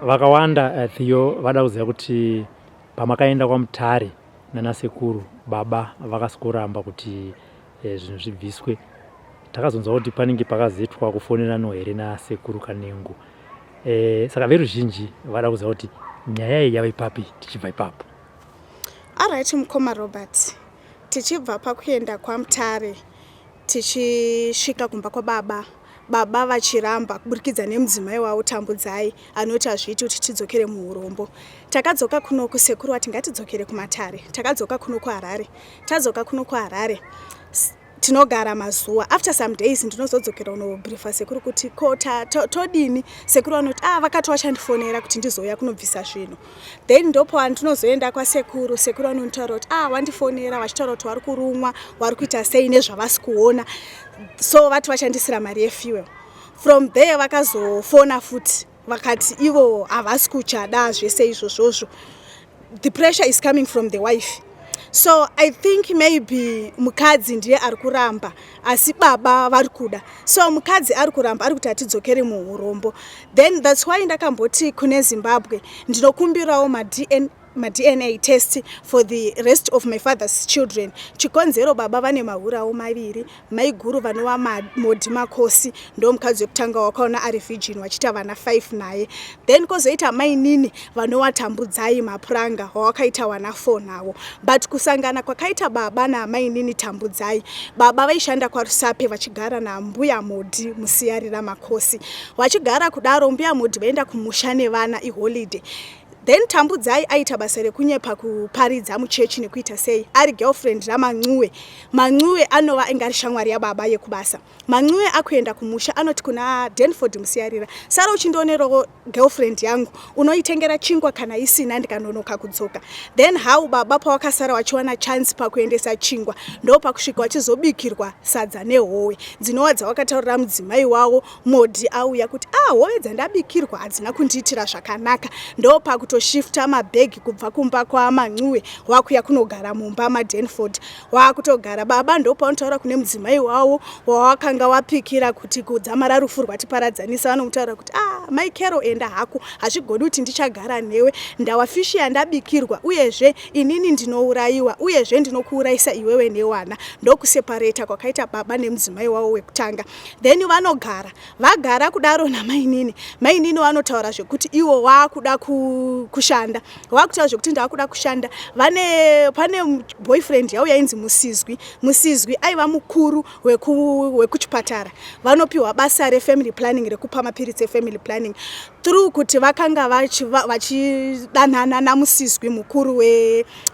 Vakawanda Theo vada kuziva kuti pamakaenda kwaMutare nanasekuru baba vakasikuramba kuti zvinhu zvibviswe. Takazonzwa kuti panenge pakazoitwa kufonerana here nasekuru Kanengo. Saka veruzhinji vada kuziva kuti nyaya iyi yava ipapi tichibva ipapo. Alright, mukoma Robert, tichibva pakuenda kwaMutare tichisvika kumba kwababa, baba vachiramba kuburikidza nemudzimai wavo Tambudzai anoti hazviiti kuti tidzokere muurombo. Takadzoka kuno kusekuru ati ngatidzokere kuMatare. Takadzoka kuno kuHarare. Tadzoka kuno kuHarare tinogara mazuva. After some days ndinozodzokera unobriefa sekuru kuti todini. Sekuru anoti vakati vachandifonera kuti ndizouya kunobvisa zvinhu. Then ndopo ndinozoenda kwasekuru. Sekuru anontaura kuti vandifonera vachitaura kuti vari kurumwa, vari kuita sei nezvavasi kuona. So vati vachandisira mari yefuel. From there vakazofona futi vakati ivo havasi kuchada zvese izvozvozvo. The pressure is coming from the wife. So I think maybe mukadzi ndiye ari kuramba asi baba vari kuda. So mukadzi ari kuramba ari kuti atidzokere muurombo. Then that's why ndakamboti kune Zimbabwe ndinokumbirawo ma-DNA test for the rest of my father's children. Chikonzero baba vane mahurawo maviri, mai guru vanova Modi Makosi ndo mukadzi wekutanga wakaona ari virgin wachita vana 5 naye. Then kozoita mai Nini vanova Tambudzai Mapuranga wakaita vana 4 nawo. But kusangana kwakaita baba namai Nini Tambudzai, baba vaishanda kwaRusape vachigara naMbuya Modi Musiyarira Makosi. Vachigara kudaro Mbuya Modi vaenda kumusha nevana iholiday. Then Tambudzai aita basa rekunyepa kuparidza muchechi nekuita sei ari girlfriend raMancuwe. Mancuwe anova ingari shamwari yababa yekubasa. Mancuwe akuenda kumusha anoti kuna Denford Musiyarira, sara uchindionerawo girlfriend yangu unoitengera chingwa kana isina ndikanonoka kudzoka. Then how baba pawakasara wachiwana chance pakuendesa chingwa ndo pakusvika wachizobikirwa sadza nehowe dzinova dzawakataurira mudzimai wavo Modi auya kuti howe dzandabikirwa hadzina kundiitira zvakanaka. Ndo pakutoshifta mabhegi kubva kumba kwaMancuwe wakuya kunogara mumba maDenford. Wakutogara baba ndo paunotaura kune mudzimai wavo wawakanga wapikira kuti kudzamara rufu rwatiparadzanisa vanomutaura kuti mai Kero enda hako hazvigoni kuti ndichagara newe ndawafishi yandabikirwa uyezve inini ndinourayiwa uyezve ndinokuurayisa iwewe newana. Ndokuseparata kwakaita baba nemudzimai wavo wekutanga. Then vagara kudaro namai Nini. Mai Nini vanotaura zvekuti ivo vakuda kushanda. Vakutaura zvekuti ndavakuda kushanda. Pane boyfriend yavo yainzi Musizwi aiva mukuru wekuchipatara. Vanopiwa basa refamily planning rekupa mapiritsi efamily planning. Through kuti vakanga vachidanhana naMusizwi mukuru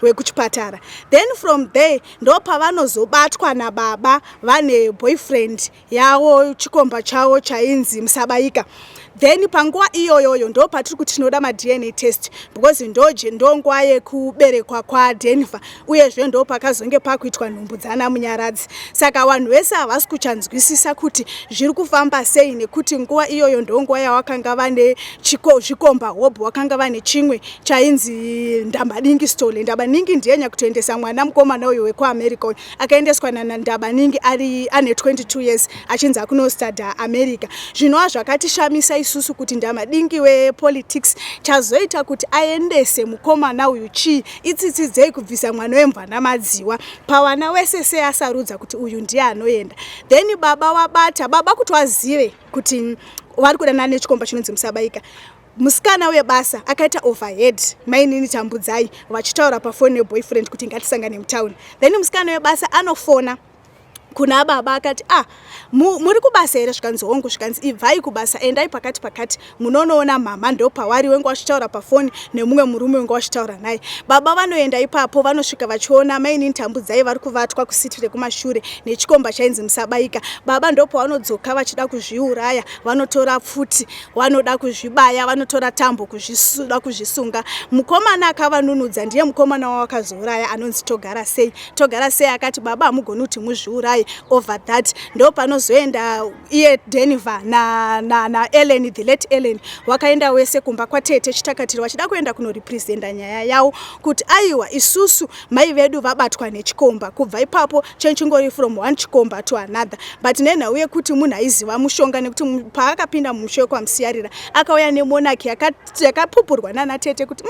wekuchipatara. Then from there ndo pavanozobatwa nababa vane boyfriend yavo chikomba chavo chainzi Musabaika. Then panguva iyoyoyo ndo patiri kuti tinoda ma-DNA test because ndo nguva yekuberekwa kwaDenver uyezve ndo pakazonge pakuitwa nhumbudzana munyaradzi. Saka vanhu vese havasi kuchanzwisisa kuti zviri kufamba sei nekuti nguva iyoyo ndo nguva yavakanga vane zvikomba hobho vakanga vane chimwe chainzi Ndambaningi story. Ndambaningi ndiyenya kutoendesa mwana mukomana uyo wekuAmerica akaendeswa naNdambaningi ane 22 years achinzi akunostada America. Zvinova zvakatishamisa isusu kuti Ndambaningi wepolitics chazoita kuti aendese mukomana uyu itsitsidzei kubvisa mwana wemvana madziwa pavana wese seasarudza kuti uyu ndiye anoenda. Then baba wabata baba kuti wazive kuti vari kudanana nechikomba chinonzi Musabaika. Musikana webasa akaita overhead mai Nini Tambudzai vachitaura pafoni neboyfriend kuti ngatisangane mutauni. Then musikana webasa anofona kuna baba akati muri kubasa here zvikanzi hongu zvikanzi ibvai kubasa endai pakati munonoona mama ndo pavari wengu wachitaura pafoni nemumwe murume wengu wachitaura naye. Baba vanoenda ipapo vanosvika vachiona mai Nini Tambudzai vari kuvatwa kusiti rekumashure nechikomba chainzi Musabaika. Baba ndo pavanodzoka vachida kuzviuraya vanotora pfuti vanoda kuzvibaya vanotora tambo kuda kuzvisunga. Mukomana akavanunudza ndiye mukomana wavakazouraya anonzi Togara sei akati baba hamugoni kuti muzviuraye pay over that. Ndo panozoenda iye Denver na Ellen, the late Ellen, wakaenda wese kumba kwatete chitakatiri wachida kuenda kunorepresenta nyaya yawo kuti aiwa isusu mai vedu vabatwa nechikomba. Kubva ipapo chengori from one chikomba to another. But nena uye kuti munhu aiziva mushonga nekuti paakapinda mumusho kwamusiyarira akauya nemonaki yakapupurwa nana tete kuti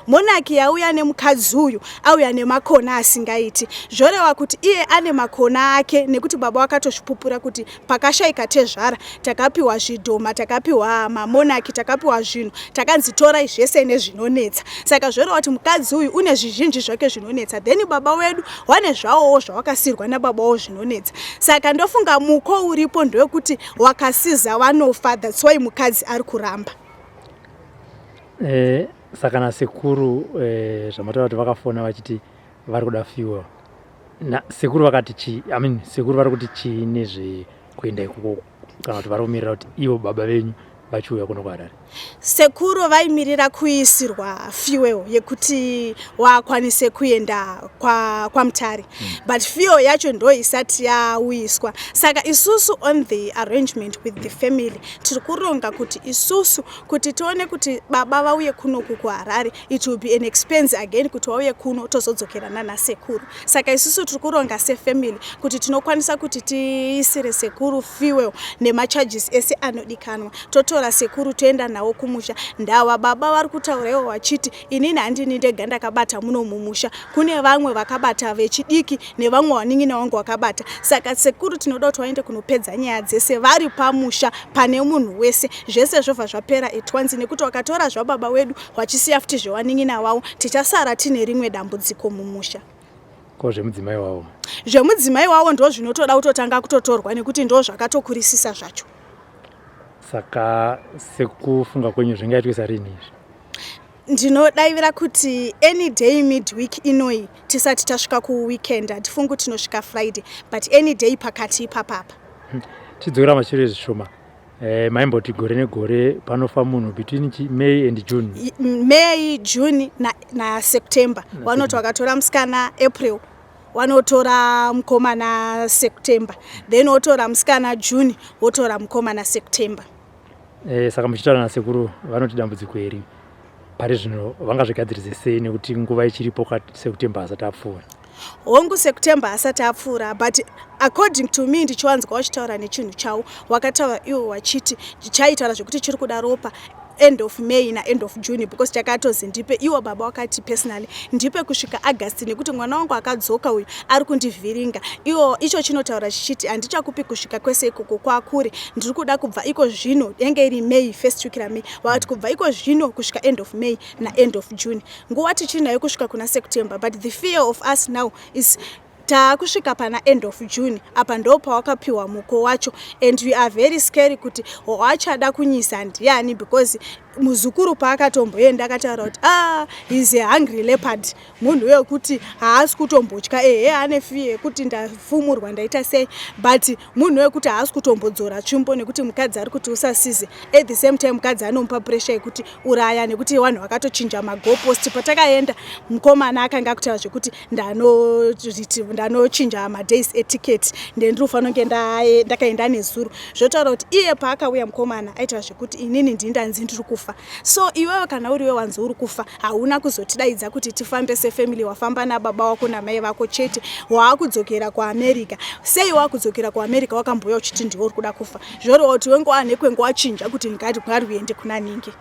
monaki yauya nemukadzi uyu auya nemakona asingaiti. Zvoreva kuti iye ane makona ake nekuti baba wakatozvipupura kuti pakashaika tezvara takapiwa zvidhoma, takapiwa mamonaki, takapiwa zvinhu, takanzi torai zvese nezvinonetsa. Saka zvoreva kuti mukadzi uyu une zvizhinji zvake zvinonetsa, then baba wedu wane zvawowo zvawakasirwa nababa wawo zvinonetsa. Saka ndofunga muko uripo ndewekuti wakasiza wanofa, that's why mukadzi ari kuramba. Saka nasekuru zvamataura kuti vakafona vachiti vari kuda fiwa. Sekuru vakati sekuru vari kuti chii nezvekuenda ikoko kana kuti vari kumirira kuti ivo baba venyu vachiuya kuno kuHarare? Sekuru vaimirira kuisirwa fiwewo yekuti wakwanise kuenda kwa Mutare. But fiyo yacho ndo isati yauyiswa. Saka isusu on the arrangement with the family tiri kuronga kuti isusu kuti tione kuti baba vauye kuno kuHarare, it will be an expense again kuti vauye kuno tozodzokerana nasekuru. Saka isusu tiri kuronga sefamily kuti tinokwanisa kuti tiisire sekuru fiwewo nemacharges ese anodikanwa. Totora sekuru toenda nawo kumusha. Ndawa baba vari kutaurawo vachiti inini handini ndega ndakabata muno mumusha, kune vamwe vakabata vechidiki nevamwe vaningina wangu vakabata. Saka sekuru tinoda kuti vaende kunopedza nyaya dzese vari pamusha pane munhu wese, zvese zvobva zvapera at once, nekuti wakatora zvababa wedu wachisiya futi zvewaningina wavo tichasara tine rimwe dambudziko mumusha. Ko zvemudzimai wavo? Zvemudzimai wavo ndo zvinotoda kutotanga kutotorwa nekuti ndo zvakatokurisisa zvacho. Saka sekufunga kwenyu zvingaitwisa rini izvi? Ndinodavira kuti any day midweek inoi tisati tasvika kuweekend, hatifungi kuti tinosvika Friday, but any day pakati ipapapa. Tidzokera mashure zvishoma. Maimboti gore negore panofa munhu between May and June. May, June na September. Vanoti wakatora musikana April, wanotora mukomana September, then wotora musikana June, wotora mukomana September. Saka muchitaura nasekuru vanoti dambudziko iri pari zvino vangazvigadzirise sei nekuti nguva ichiripo September asati apfuura? Hongu September asati apfuura, but according to me ndichiwanzwa wachitaura nechinhu chawo. Wakataura iwo wachiti chaitaura zvekuti chiri kuda ropa end of May na end of June, because takatozi ndipe iwo baba wakati personally ndipe kusvika August nekuti mwana wangu akadzoka uyu ari kundivhiringa. Icho chinotaura chichiti handichakupi kusvika kwese ikoko kwakure, ndiri kuda kubva iko zvino yenge iri May, first week raMay, wakati kubva iko zvino kusvika end of May na end of June. Nguva tichinayo kusvika kuna September, but the fear of us now is takusvika pana end of June, apa ndo pawakapiwa muko wacho, and we are very scary kuti wachada kunyisa ndiani, because muzukuru paakatomboenda akataura kuti he's a hungry leopard, munhu wekuti haasi kutombotya, ane fiye kuti ndafumurwa ndaita sei, but munhu wekuti haasi kutombodzora tsvimbo nekuti mukadzi ari kuti usasize, at the same time mukadzi anomupa pressure yekuti uraya, nekuti vanhu vakatochinja magopost. Patakaenda mukomana akanga akutaura zvekuti ndanochinja madays etiquette ndendinofanira kunge ndakaenda nezuro. Zvotaura kuti iye paakauya mukomana aitaura zvekuti inini ndanzi ndiri kufa. So iwewe kana uriwe wanzi uri kufa, hauna kuzotidaidza kuti tifambe sefamily, wafamba nababa wako namai vako chete, waakudzokera kuAmerica. Sei waakudzokera kuAmerica wakambouya uchiti ndiwe uri kuda kufa? Zvoreva kuti wengu anekwengu wachinja kuti ngari uende kuna ningi.